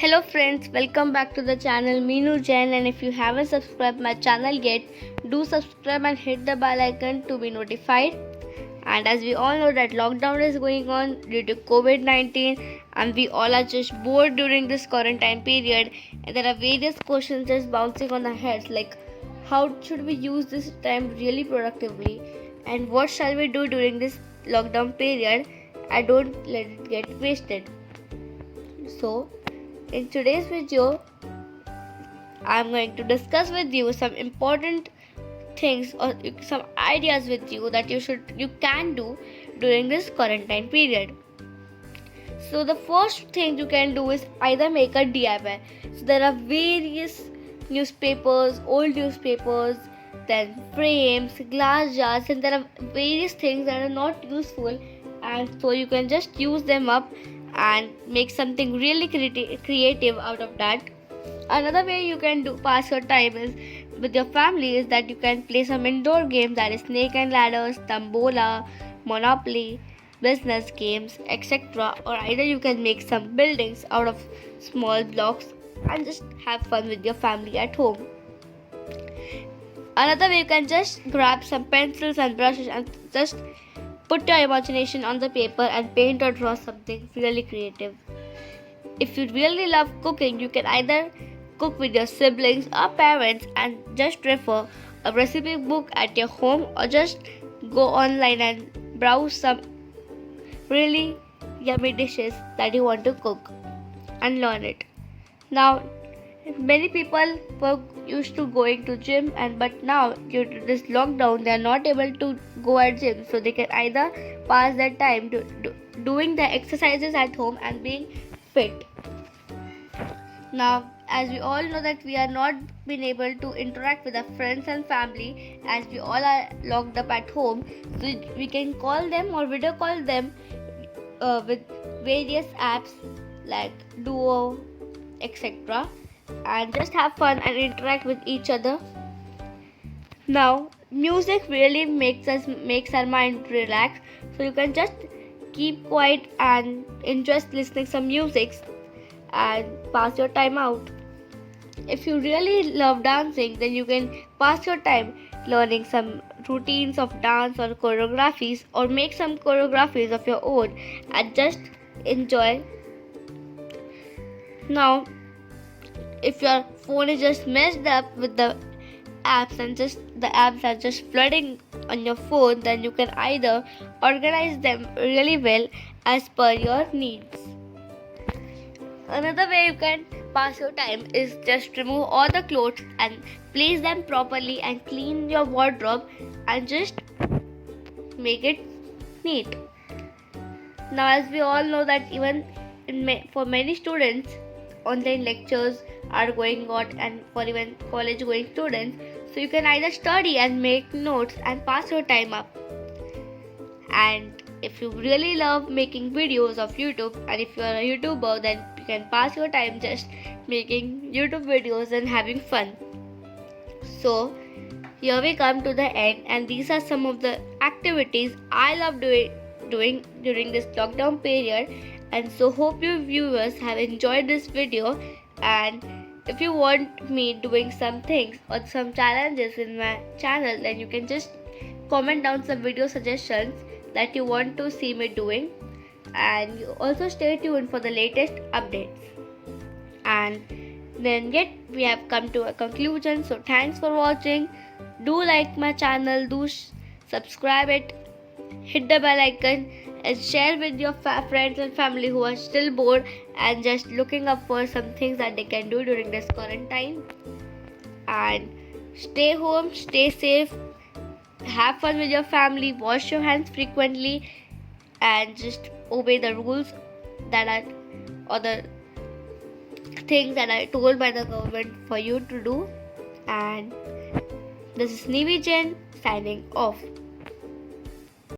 Hello friends, welcome back to the channel Meenu Jain, and if you haven't subscribed my channel yet, do subscribe and hit the bell icon to be notified. And as we all know that lockdown is going on due to COVID-19 and we all are just bored during this quarantine period, and there are various questions just bouncing on our heads like how should we use this time really productively and what shall we do during this lockdown period and don't let it get wasted. So in today's video, I'm going to discuss with you some important things or some ideas with you that you can do during this quarantine period. So the first thing you can do is either make a DIY. So there are various newspapers, old newspapers, then frames, glass jars, and there are various things that are not useful, and so you can just use them up and make something really creative out of that. Another way you can pass your time is with your family is that you can play some indoor games, that is snake and ladders, tambola, monopoly, business games, etc. Or either you can make some buildings out of small blocks and just have fun with your family at home. Another way you can just grab some pencils and brushes and just put your imagination on the paper and paint or draw something really creative. If you really love cooking, you can either cook with your siblings or parents and just refer a recipe book at your home or just go online and browse some really yummy dishes that you want to cook and learn it. Now, many people were used to going to gym but now due to this lockdown they are not able to go at gym, so they can either pass their time doing the exercises at home and being fit. Now, as we all know that we are not been able to interact with our friends and family as we all are locked up at home, so we can call them or video call them with various apps like Duo, etc. and just have fun and interact with each other. Now, music really makes our mind relax, so you can just keep quiet and enjoy listening some music and pass your time out. If you really love dancing, then you can pass your time learning some routines of dance or choreographies or make some choreographies of your own and just enjoy. Now, if your phone is just messed up with the apps and just the apps are just flooding on your phone, then you can either organize them really well as per your needs. Another way you can pass your time is just remove all the clothes and place them properly and clean your wardrobe and just make it neat. Now, as we all know that even for many students, online lectures are going on, and for even college going students, so you can either study and make notes and pass your time up. And if you really love making videos of YouTube and if you are a YouTuber, then you can pass your time just making YouTube videos and having fun. So here we come to the end, and these are some of the activities I love doing during this lockdown period. And so hope you viewers have enjoyed this video, and if you want me doing some things or some challenges in my channel, then you can just comment down some video suggestions that you want to see me doing, and you also stay tuned for the latest updates. And then yet we have come to a conclusion, so thanks for watching. Do like my channel, subscribe it, hit the bell icon and share with your friends and family who are still bored and just looking up for some things that they can do during this quarantine. And stay home, stay safe, have fun with your family, wash your hands frequently, and just obey the rules that are or the things that are told by the government for you to do. And this is Nivi Jain signing off.